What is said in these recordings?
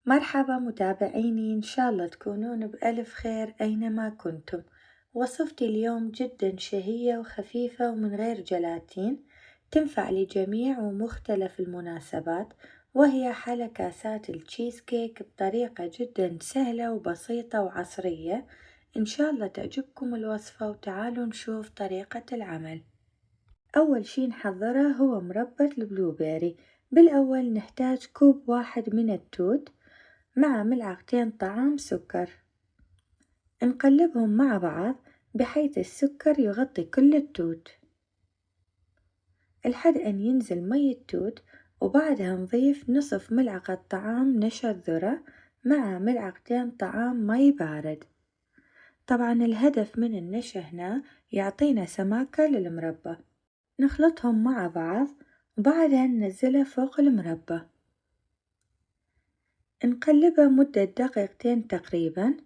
مرحبا متابعيني، إن شاء الله تكونون بألف خير أينما كنتم. وصفتي اليوم جدا شهية وخفيفة ومن غير جلاتين، تنفع لجميع ومختلف المناسبات، وهي حلا كاسات التشيز كيك بطريقة جدا سهلة وبسيطة وعصرية. إن شاء الله تعجبكم الوصفة وتعالوا نشوف طريقة العمل. أول شي نحضره هو مربى البلوبيري. بالأول نحتاج كوب واحد من التوت مع ملعقتين طعام سكر، نقلبهم مع بعض بحيث السكر يغطي كل التوت لحد أن ينزل مي التوت، وبعدها نضيف نصف ملعقة طعام نشا الذرة مع ملعقتين طعام مي بارد. طبعا الهدف من النشا هنا يعطينا سماكة للمربى. نخلطهم مع بعض وبعدها ننزله فوق المربى، نقلبه مدة دقيقتين تقريبا،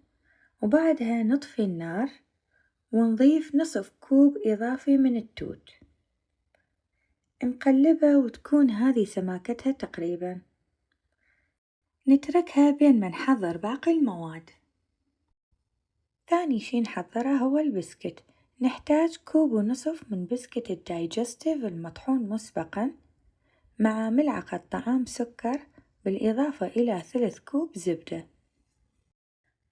وبعدها نطفي النار ونضيف نصف كوب إضافي من التوت، نقلبها وتكون هذه سماكتها تقريبا. نتركها بين ما نحضر باقي المواد. ثاني شي نحضره هو البسكت. نحتاج كوب ونصف من بسكت الدايجستيف المطحون مسبقا مع ملعقة طعام سكر، بالإضافة إلى ثلث كوب زبدة.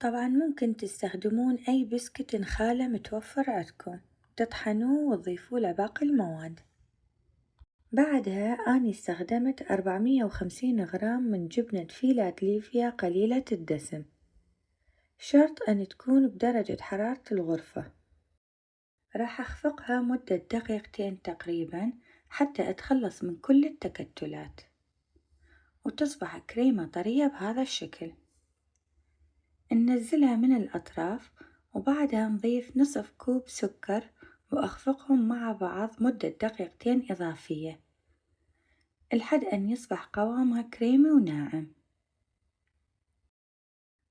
طبعا ممكن تستخدمون أي بسكت خالة متوفر عندكم، تطحنوه وتضيفوا له باقي المواد. بعدها أني استخدمت 450 غرام من جبنة فيلادلفيا قليلة الدسم، شرط أن تكون بدرجة حرارة الغرفة. راح أخفقها مدة دقيقتين تقريبا حتى أتخلص من كل التكتلات وتصبح كريمة طرية بهذا الشكل. ننزلها من الأطراف وبعدها نضيف نصف كوب سكر وأخفقهم مع بعض مدة دقيقتين إضافية لحد أن يصبح قوامها كريمي وناعم.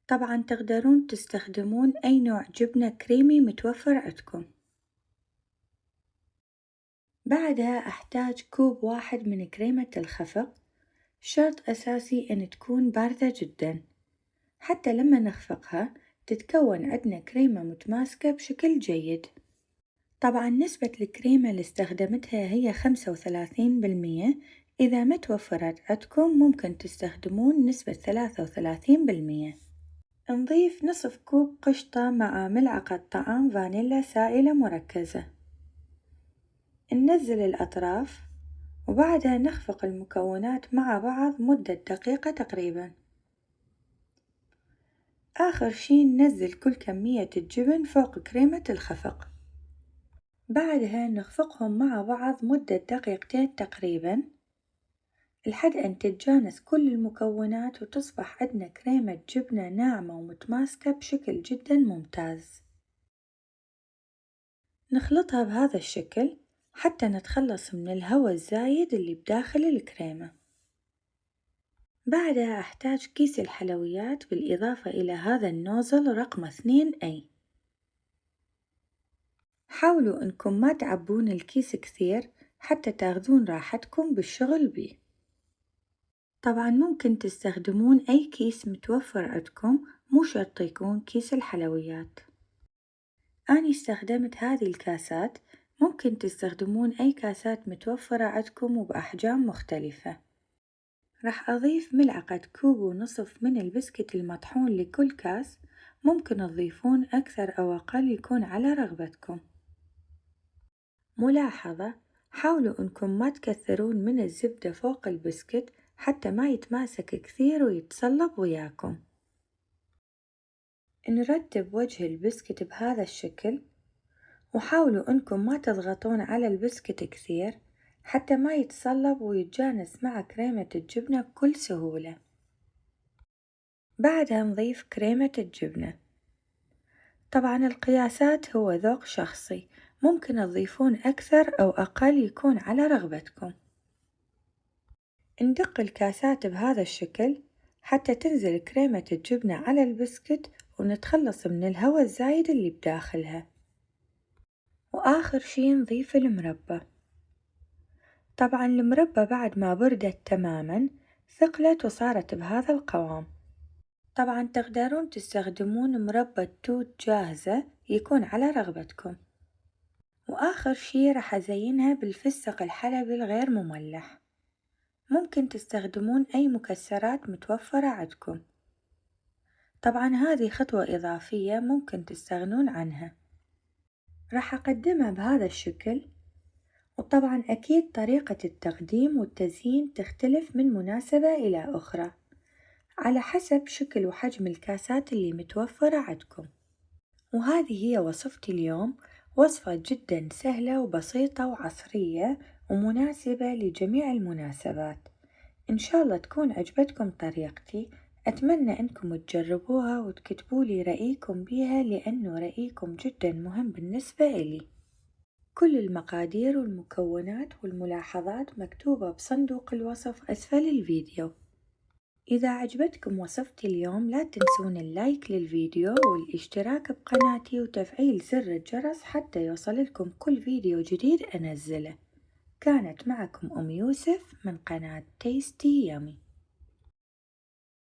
طبعا تقدرون تستخدمون أي نوع جبنة كريمي متوفر عندكم. بعدها أحتاج كوب واحد من كريمة الخفق، شرط أساسي أن تكون باردة جدا حتى لما نخفقها تتكون عندنا كريمة متماسكة بشكل جيد. طبعا نسبة الكريمة اللي استخدمتها هي 35%، إذا ما توفرت عندكم ممكن تستخدمون نسبة 33%. نضيف نصف كوب قشطة مع ملعقة طعام فانيلا سائلة مركزة، ننزل الأطراف وبعدها نخفق المكونات مع بعض مدة دقيقة تقريبا. آخر شي ننزل كل كمية الجبن فوق كريمة الخفق، بعدها نخفقهم مع بعض مدة دقيقتين تقريبا لحد أن تتجانس كل المكونات وتصبح عندنا كريمة جبنة ناعمة ومتماسكة بشكل جدا ممتاز. نخلطها بهذا الشكل حتى نتخلص من الهواء الزايد اللي بداخل الكريمة. بعدها أحتاج كيس الحلويات بالإضافة إلى هذا النوزل رقم 2A. حاولوا أنكم ما تعبون الكيس كثير حتى تاخذون راحتكم بالشغل بيه. طبعا ممكن تستخدمون أي كيس متوفر عندكم، مو شرط يكون كيس الحلويات. أنا استخدمت هذه الكاسات، ممكن تستخدمون أي كاسات متوفرة عندكم وبأحجام مختلفة. راح أضيف ملعقة كوب ونصف من البسكت المطحون لكل كاس، ممكن تضيفون أكثر أو أقل يكون على رغبتكم. ملاحظة: حاولوا أنكم ما تكثرون من الزبدة فوق البسكت حتى ما يتماسك كثير ويتصلب وياكم. نرتب وجه البسكت بهذا الشكل، وحاولوا أنكم ما تضغطون على البسكت كثير حتى ما يتصلب ويتجانس مع كريمة الجبنة بكل سهولة. بعدها نضيف كريمة الجبنة. طبعا القياسات هو ذوق شخصي، ممكن تضيفون أكثر أو أقل يكون على رغبتكم. ندق الكاسات بهذا الشكل حتى تنزل كريمة الجبنة على البسكت ونتخلص من الهواء الزايد اللي بداخلها. وآخر شي نضيف المربى. طبعا المربى بعد ما بردت تماما ثقلت وصارت بهذا القوام. طبعا تقدرون تستخدمون مربى توت جاهزة يكون على رغبتكم. وآخر شي راح أزينها بالفستق الحلبي الغير مملح. ممكن تستخدمون أي مكسرات متوفرة عندكم. طبعا هذه خطوة إضافية ممكن تستغنون عنها. راح أقدمها بهذا الشكل، وطبعا أكيد طريقة التقديم والتزيين تختلف من مناسبة إلى أخرى على حسب شكل وحجم الكاسات اللي متوفرة عندكم. وهذه هي وصفتي اليوم، وصفة جدا سهلة وبسيطة وعصرية ومناسبة لجميع المناسبات. إن شاء الله تكون عجبتكم طريقتي. أتمنى أنكم تجربوها وتكتبوا لي رأيكم بيها، لأنه رأيكم جدا مهم بالنسبة إلي. كل المقادير والمكونات والملاحظات مكتوبة بصندوق الوصف أسفل الفيديو. إذا عجبتكم وصفتي اليوم لا تنسون اللايك للفيديو والاشتراك بقناتي وتفعيل زر الجرس حتى يوصلكم كل فيديو جديد أنزله. كانت معكم أم يوسف من قناة تيستي يامي.